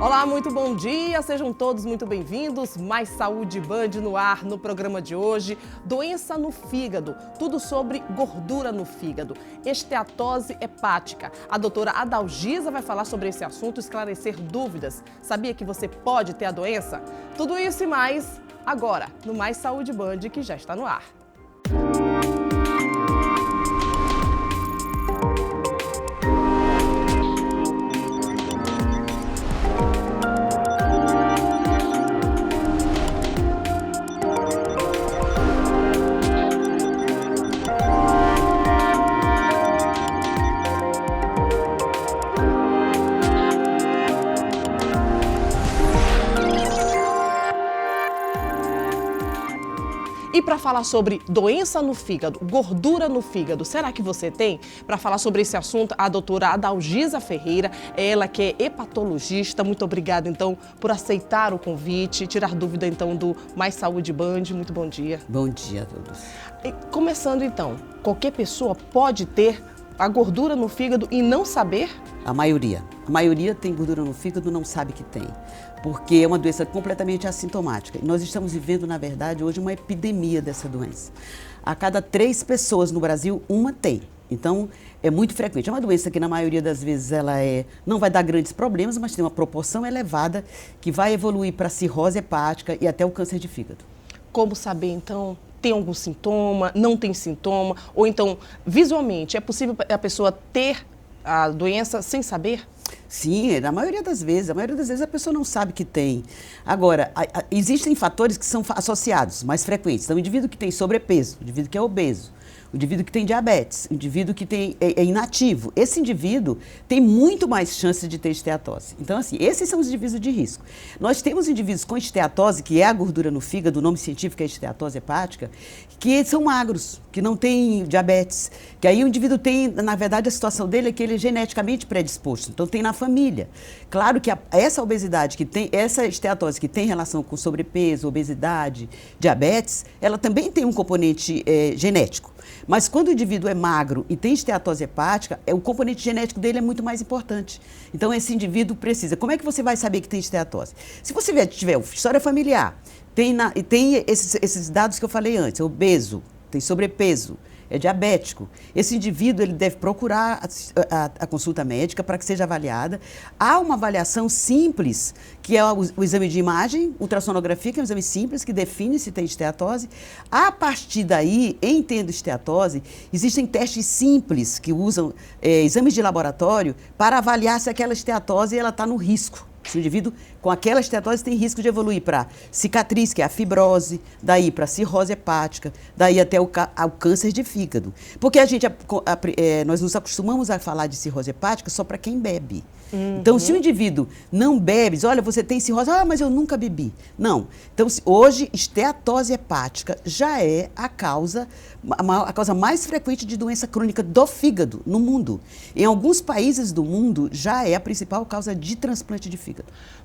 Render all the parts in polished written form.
Olá, muito bom dia, sejam todos muito bem-vindos. Mais Saúde Band no ar no programa de hoje. Doença no fígado, tudo sobre gordura no fígado. Esteatose hepática. A doutora Adalgisa vai falar sobre esse assunto, esclarecer dúvidas. Sabia que você pode ter a doença? Tudo isso e mais agora no Mais Saúde Band, que já está no ar. E para falar sobre doença no fígado, gordura no fígado, será que você tem? Para falar sobre esse assunto, a doutora Adalgisa Ferreira, ela que é hepatologista. Muito obrigada, então, por aceitar o convite, tirar dúvida, então, do Mais Saúde Band. Muito bom dia. Bom dia a todos. E, começando, então, qualquer pessoa pode ter a gordura no fígado e não saber? A maioria tem gordura no fígado e não sabe que tem, porque é uma doença completamente assintomática. E nós estamos vivendo, na verdade, hoje uma epidemia dessa doença. A cada 3 pessoas no Brasil, uma tem. Então, é muito frequente. É uma doença que, na maioria das vezes, não vai dar grandes problemas, mas tem uma proporção elevada que vai evoluir para cirrose hepática e até o câncer de fígado. Como saber, então? Tem algum sintoma? Não tem sintoma? Ou então, visualmente, é possível a pessoa ter a doença sem saber? Sim, na maioria das vezes. A maioria das vezes a pessoa não sabe que tem. Agora, existem fatores que são associados, mais frequentes. Então, o indivíduo que tem sobrepeso, o indivíduo que é obeso, o indivíduo que tem diabetes, o indivíduo que é inativo, esse indivíduo tem muito mais chance de ter esteatose. Então, assim, esses são os indivíduos de risco. Nós temos indivíduos com esteatose, que é a gordura no fígado, o nome científico é esteatose hepática, que são magros, que não têm diabetes, que aí o indivíduo tem, na verdade, a situação dele é que ele é geneticamente predisposto, então tem na família. Claro que essa obesidade que tem, essa esteatose que tem relação com sobrepeso, obesidade, diabetes, ela também tem um componente genético. Mas quando o indivíduo é magro e tem esteatose hepática, o componente genético dele é muito mais importante. Então, esse indivíduo precisa. Como é que você vai saber que tem esteatose? Se você tiver história familiar, tem esses dados que eu falei antes, é obeso, tem sobrepeso, é diabético, esse indivíduo ele deve procurar a consulta médica para que seja avaliada. Há uma avaliação simples, que é o exame de imagem, ultrassonografia, que é um exame simples, que define se tem esteatose. A partir daí, em tendo esteatose, existem testes simples que usam exames de laboratório para avaliar se aquela esteatose está no risco. Se o indivíduo com aquela esteatose tem risco de evoluir para cicatriz, que é a fibrose, daí para cirrose hepática, daí até ao câncer de fígado. Porque nós nos acostumamos a falar de cirrose hepática só para quem bebe. Uhum. Então, se o indivíduo não bebe, diz, olha, você tem cirrose, mas eu nunca bebi. Não. Então, hoje, esteatose hepática já é a causa mais frequente de doença crônica do fígado no mundo. Em alguns países do mundo, já é a principal causa de transplante de fígado.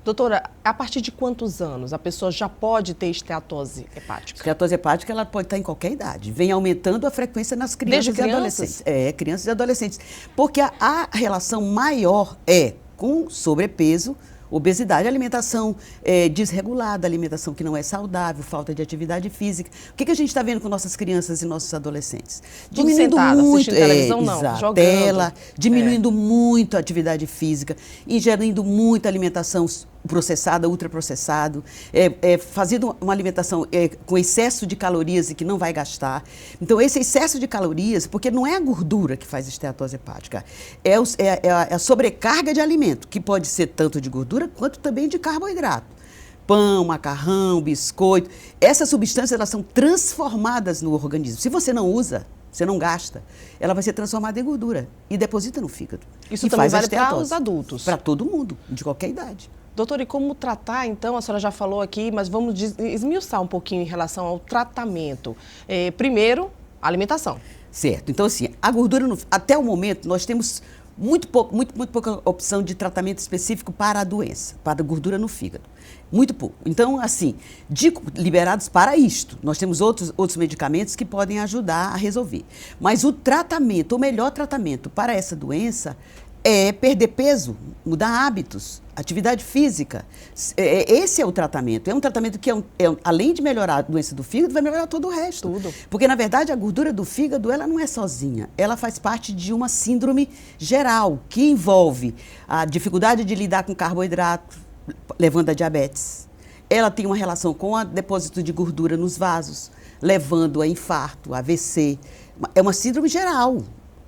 Doutora, a partir de quantos anos a pessoa já pode ter esteatose hepática? Esteatose hepática, ela pode estar em qualquer idade. Vem aumentando a frequência nas crianças e adolescentes. Crianças e adolescentes. Porque a relação maior é com sobrepeso, obesidade, alimentação desregulada, alimentação que não é saudável, falta de atividade física. O que a gente está vendo com nossas crianças e nossos adolescentes? Diminuindo muito, televisão não, jogando. Tela, diminuindo muito a atividade física, ingerindo muita alimentação processada, ultraprocessado, fazendo uma alimentação com excesso de calorias e que não vai gastar. Então, esse excesso de calorias, porque não é a gordura que faz esteatose hepática, é a sobrecarga de alimento, que pode ser tanto de gordura quanto também de carboidrato. Pão, macarrão, biscoito, essas substâncias elas são transformadas no organismo. Se você não usa, você não gasta, ela vai ser transformada em gordura e deposita no fígado. Isso também vale para os adultos? Para todo mundo, de qualquer idade. Doutora, e como tratar, então, a senhora já falou aqui, mas vamos esmiuçar um pouquinho em relação ao tratamento. Primeiro, a alimentação. Certo. Então, assim, a gordura, até o momento, nós temos muito pouca opção de tratamento específico para a doença, para a gordura no fígado. Muito pouco. Então, assim, liberados para isto. Nós temos outros medicamentos que podem ajudar a resolver. Mas o tratamento, o melhor tratamento para essa doença é perder peso, mudar hábitos. Atividade física, esse é o tratamento. É um tratamento que, além de melhorar a doença do fígado, vai melhorar todo o resto. Tudo. Porque, na verdade, a gordura do fígado, ela não é sozinha. Ela faz parte de uma síndrome geral, que envolve a dificuldade de lidar com carboidrato, levando a diabetes. Ela tem uma relação com o depósito de gordura nos vasos, levando a infarto, AVC. É uma síndrome geral.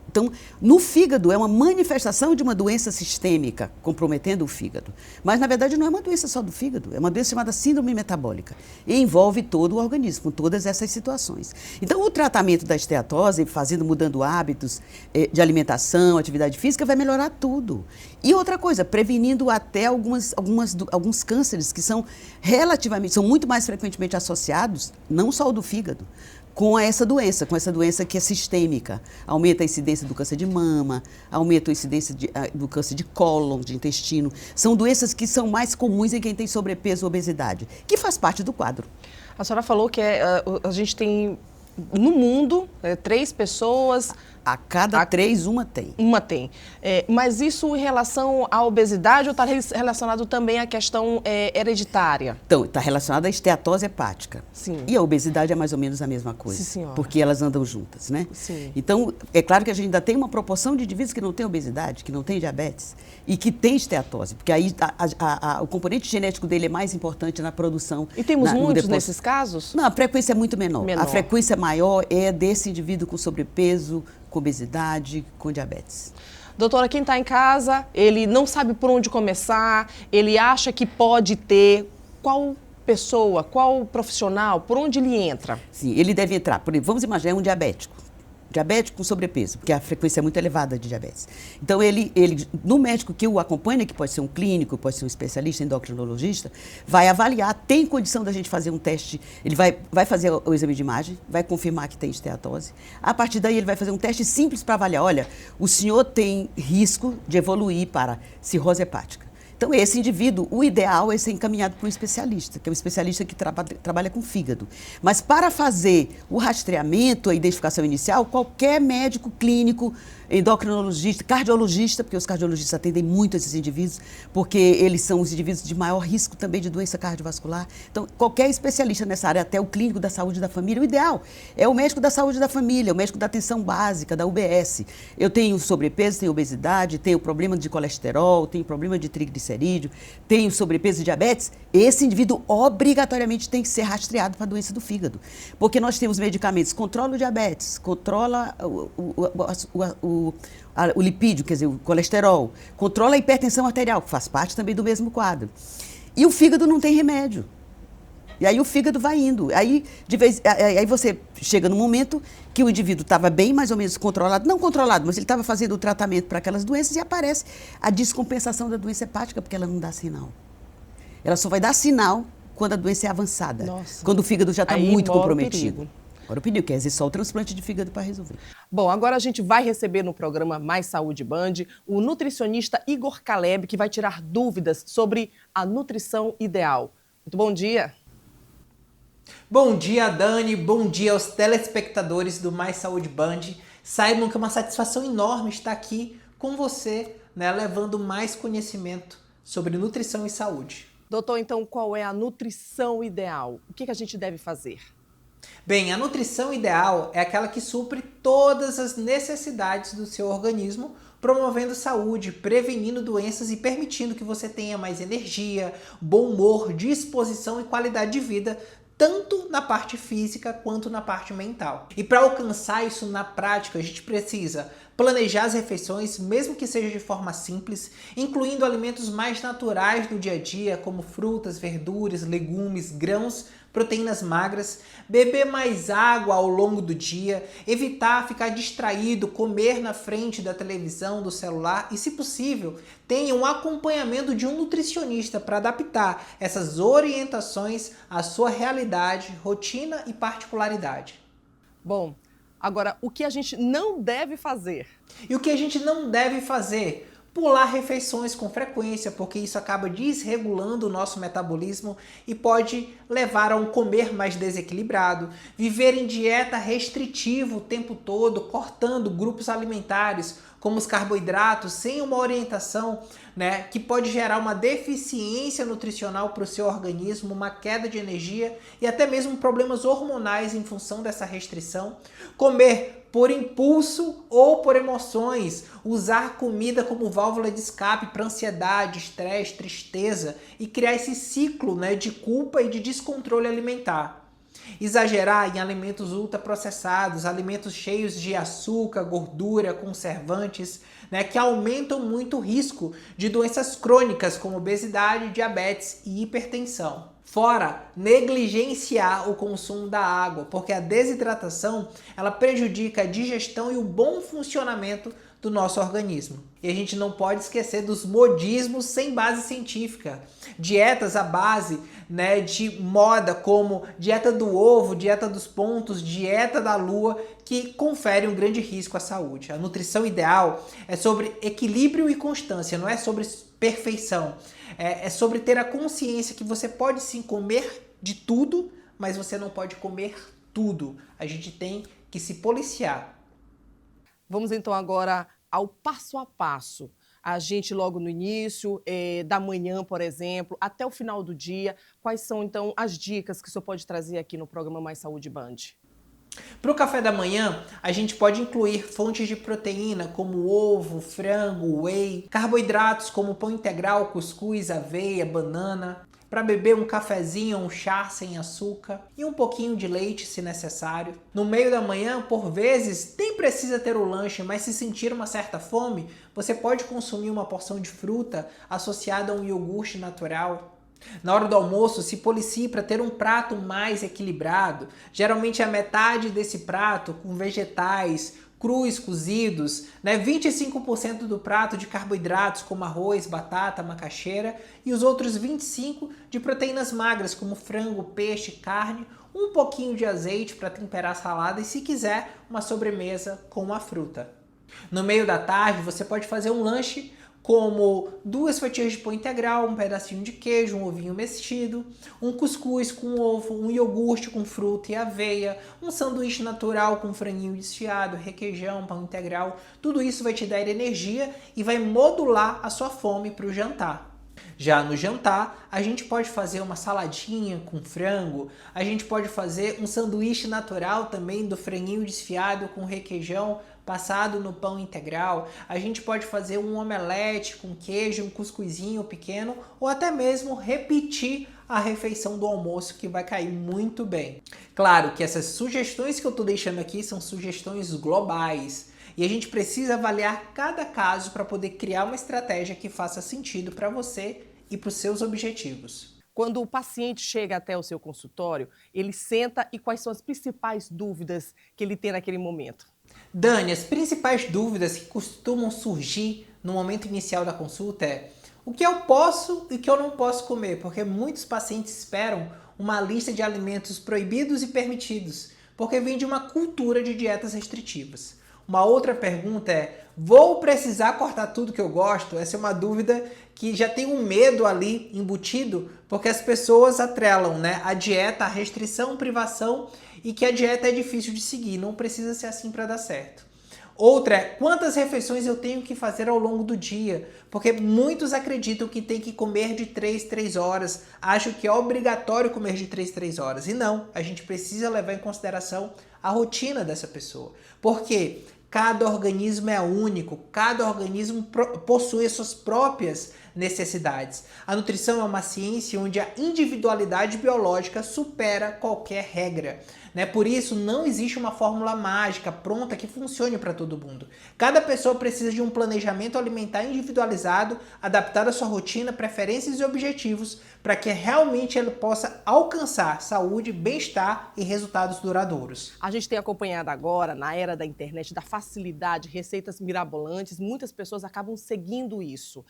Então, no fígado é uma manifestação de uma doença sistêmica, comprometendo o fígado. Mas, na verdade, não é uma doença só do fígado, é uma doença chamada síndrome metabólica. E envolve todo o organismo, todas essas situações. Então, o tratamento da esteatose, mudando hábitos de alimentação, atividade física, vai melhorar tudo. E outra coisa, prevenindo até alguns cânceres que são muito mais frequentemente associados, não só o do fígado, com essa doença que é sistêmica. Aumenta a incidência do câncer de mama, aumenta a incidência do câncer de cólon, de intestino. São doenças que são mais comuns em quem tem sobrepeso ou obesidade, que faz parte do quadro. A senhora falou que a gente tem, no mundo, 3 pessoas... A cada 3, uma tem. Uma tem. Mas isso em relação à obesidade ou está relacionado também à questão hereditária? Então, está relacionado à esteatose hepática. Sim. E a obesidade é mais ou menos a mesma coisa. Sim, senhora. Porque elas andam juntas, né? Sim. Então, é claro que a gente ainda tem uma proporção de indivíduos que não tem obesidade, que não tem diabetes e que tem esteatose. Porque aí o componente genético dele é mais importante na produção. E temos muitos nesses casos? Não, a frequência é muito menor. Menor. A frequência maior é desse indivíduo com sobrepeso, com obesidade, com diabetes. Doutora, quem está em casa, ele não sabe por onde começar, ele acha que pode ter, qual pessoa, qual profissional, por onde ele entra? Sim, ele deve entrar, por exemplo, vamos imaginar um diabético com sobrepeso, porque a frequência é muito elevada de diabetes. Então, no médico que o acompanha, que pode ser um clínico, pode ser um especialista endocrinologista, vai avaliar, tem condição da gente fazer um teste, ele vai fazer o exame de imagem, vai confirmar que tem esteatose. A partir daí, ele vai fazer um teste simples para avaliar, olha, o senhor tem risco de evoluir para cirrose hepática. Então, esse indivíduo, o ideal é ser encaminhado para um especialista, que é um especialista que trabalha com fígado. Mas para fazer o rastreamento, a identificação inicial, qualquer médico clínico, endocrinologista, cardiologista, porque os cardiologistas atendem muito esses indivíduos, porque eles são os indivíduos de maior risco também de doença cardiovascular. Então, qualquer especialista nessa área, até o clínico da saúde da família, o ideal é o médico da saúde da família, o médico da atenção básica, da UBS. Eu tenho sobrepeso, tenho obesidade, tenho problema de colesterol, tenho problema de triglicerídeo, tenho sobrepeso e diabetes. Esse indivíduo obrigatoriamente tem que ser rastreado para a doença do fígado. Porque nós temos medicamentos que controlam o diabetes, controla o lipídio, quer dizer, o colesterol, controla a hipertensão arterial, que faz parte também do mesmo quadro. E o fígado não tem remédio. E aí o fígado vai indo. Aí você chega num momento que o indivíduo estava bem, mais ou menos controlado, não controlado, mas ele estava fazendo o tratamento para aquelas doenças e aparece a descompensação da doença hepática, porque ela não dá sinal. Ela só vai dar sinal quando a doença é avançada. Nossa. Quando o fígado já está muito comprometido. Perigo. Agora o perigo, quer dizer, só o transplante de fígado para resolver. Bom, agora a gente vai receber no programa Mais Saúde Band o nutricionista Igor Caleb, que vai tirar dúvidas sobre a nutrição ideal. Muito bom dia. Bom dia, Dani. Bom dia aos telespectadores do Mais Saúde Band. Saibam que é uma satisfação enorme estar aqui com você, né, levando mais conhecimento sobre nutrição e saúde. Doutor, então qual é a nutrição ideal? O que a gente deve fazer? Bem, a nutrição ideal é aquela que supre todas as necessidades do seu organismo, promovendo saúde, prevenindo doenças e permitindo que você tenha mais energia, bom humor, disposição e qualidade de vida, tanto na parte física quanto na parte mental. E para alcançar isso na prática, a gente precisa planejar as refeições, mesmo que seja de forma simples, incluindo alimentos mais naturais do dia a dia, como frutas, verduras, legumes, grãos, proteínas magras, beber mais água ao longo do dia, evitar ficar distraído, comer na frente da televisão, do celular e, se possível, tenha um acompanhamento de um nutricionista para adaptar essas orientações à sua realidade, rotina e particularidade. Bom, agora, o que a gente não deve fazer? E o que a gente não deve fazer? Pular refeições com frequência, porque isso acaba desregulando o nosso metabolismo e pode levar a um comer mais desequilibrado, viver em dieta restritiva o tempo todo, cortando grupos alimentares como os carboidratos, sem uma orientação, né, que pode gerar uma deficiência nutricional para o seu organismo, uma queda de energia e até mesmo problemas hormonais em função dessa restrição. Comer por impulso ou por emoções, usar comida como válvula de escape para ansiedade, estresse, tristeza e criar esse ciclo, né, de culpa e de descontrole alimentar. Exagerar em alimentos ultraprocessados, alimentos cheios de açúcar, gordura, conservantes, né, que aumentam muito o risco de doenças crônicas como obesidade, diabetes e hipertensão. Fora negligenciar o consumo da água, porque a desidratação ela prejudica a digestão e o bom funcionamento do nosso organismo. E a gente não pode esquecer dos modismos sem base científica. Dietas à base, né, de moda como dieta do ovo, dieta dos pontos, dieta da lua, que conferem um grande risco à saúde. A nutrição ideal é sobre equilíbrio e constância, não é sobre perfeição. É sobre ter a consciência que você pode sim comer de tudo, mas você não pode comer tudo. A gente tem que se policiar. Vamos então agora ao passo a passo. A gente logo no início, da manhã, por exemplo, até o final do dia. Quais são então as dicas que o senhor pode trazer aqui no programa Mais Saúde Band? Para o café da manhã, a gente pode incluir fontes de proteína como ovo, frango, whey, carboidratos como pão integral, cuscuz, aveia, banana. Para beber um cafezinho ou um chá sem açúcar e um pouquinho de leite se necessário. No meio da manhã, por vezes, nem precisa ter o lanche, mas se sentir uma certa fome, você pode consumir uma porção de fruta associada a um iogurte natural. Na hora do almoço, se policie para ter um prato mais equilibrado. Geralmente a metade desse prato com vegetais, crus, cozidos, né? 25% do prato de carboidratos como arroz, batata, macaxeira e os outros 25% de proteínas magras como frango, peixe, carne, um pouquinho de azeite para temperar a salada e, se quiser, uma sobremesa com uma fruta. No meio da tarde, você pode fazer um lanche como 2 fatias de pão integral, um pedacinho de queijo, um ovinho mexido, um cuscuz com ovo, um iogurte com fruta e aveia, um sanduíche natural com franguinho desfiado, requeijão, pão integral. Tudo isso vai te dar energia e vai modular a sua fome para o jantar. Já no jantar, a gente pode fazer uma saladinha com frango, a gente pode fazer um sanduíche natural também do franguinho desfiado com requeijão, passado no pão integral, a gente pode fazer um omelete com queijo, um cuscuzinho pequeno ou até mesmo repetir a refeição do almoço, que vai cair muito bem. Claro que essas sugestões que eu estou deixando aqui são sugestões globais e a gente precisa avaliar cada caso para poder criar uma estratégia que faça sentido para você e para os seus objetivos. Quando o paciente chega até o seu consultório, ele senta e quais são as principais dúvidas que ele tem naquele momento? Dani, as principais dúvidas que costumam surgir no momento inicial da consulta é o que eu posso e o que eu não posso comer, porque muitos pacientes esperam uma lista de alimentos proibidos e permitidos, porque vem de uma cultura de dietas restritivas. Uma outra pergunta é, vou precisar cortar tudo que eu gosto? Essa é uma dúvida que já tem um medo ali embutido, porque as pessoas atrelam, né, a dieta, a restrição, privação e que a dieta é difícil de seguir, não precisa ser assim para dar certo. Outra é, quantas refeições eu tenho que fazer ao longo do dia? Porque muitos acreditam que tem que comer de 3 horas, acham que é obrigatório comer de 3 horas. E não, a gente precisa levar em consideração a rotina dessa pessoa. Porque cada organismo é único, cada organismo possui suas próprias necessidades. A nutrição é uma ciência onde a individualidade biológica supera qualquer regra, né? Por isso, não existe uma fórmula mágica pronta que funcione para todo mundo. Cada pessoa precisa de um planejamento alimentar individualizado, adaptado à sua rotina, preferências e objetivos, para que realmente ele possa alcançar saúde, bem-estar e resultados duradouros. A gente tem acompanhado agora, na era da internet, da facilidade, receitas mirabolantes, muitas pessoas acabam seguindo isso.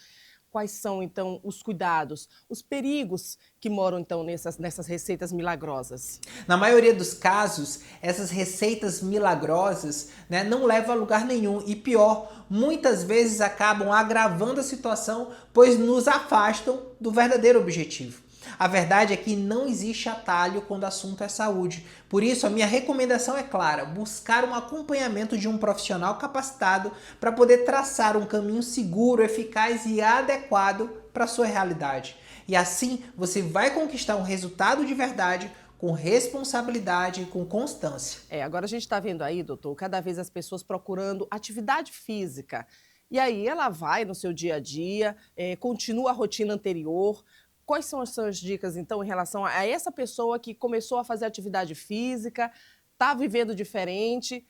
Quais são, então, os cuidados, os perigos que moram, então, nessas receitas milagrosas? Na maioria dos casos, essas receitas milagrosas, né, não levam a lugar nenhum. E pior, muitas vezes acabam agravando a situação, pois nos afastam do verdadeiro objetivo. A verdade é que não existe atalho quando o assunto é saúde. Por isso, a minha recomendação é clara: buscar um acompanhamento de um profissional capacitado para poder traçar um caminho seguro, eficaz e adequado para a sua realidade. E assim, você vai conquistar um resultado de verdade, com responsabilidade e com constância. Agora a gente está vendo aí, doutor, cada vez as pessoas procurando atividade física. E aí ela vai no seu dia a dia, continua a rotina anterior. Quais são as suas dicas, então, em relação a essa pessoa que começou a fazer atividade física, está vivendo diferente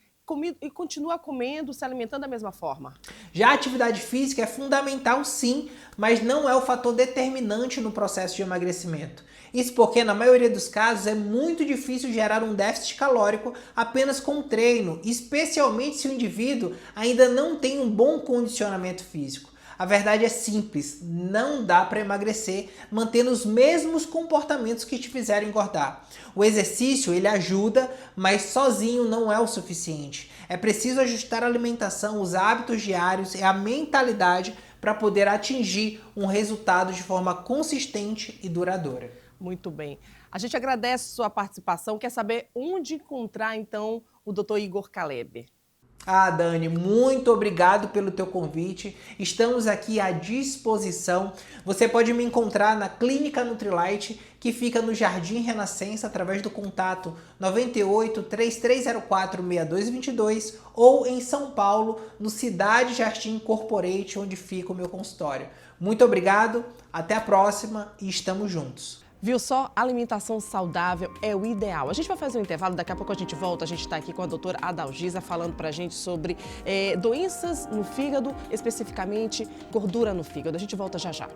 e continua comendo, se alimentando da mesma forma? Já a atividade física é fundamental, sim, mas não é o fator determinante no processo de emagrecimento. Isso porque, na maioria dos casos, é muito difícil gerar um déficit calórico apenas com treino, especialmente se o indivíduo ainda não tem um bom condicionamento físico. A verdade é simples: não dá para emagrecer mantendo os mesmos comportamentos que te fizeram engordar. O exercício, ele ajuda, mas sozinho não é o suficiente. É preciso ajustar a alimentação, os hábitos diários e a mentalidade para poder atingir um resultado de forma consistente e duradoura. Muito bem. A gente agradece sua participação. Quer saber onde encontrar, então, o Dr. Igor Caleb? Dani, muito obrigado pelo teu convite. Estamos aqui à disposição. Você pode me encontrar na Clínica Nutrilite, que fica no Jardim Renascença, através do contato 98 3304 6222, ou em São Paulo, no Cidade Jardim Corporate, onde fica o meu consultório. Muito obrigado, até a próxima e estamos juntos. Viu só? Alimentação saudável é o ideal. A gente vai fazer um intervalo, daqui a pouco a gente volta. A gente está aqui com a doutora Adalgisa falando pra gente sobre doenças no fígado, especificamente gordura no fígado. A gente volta já já.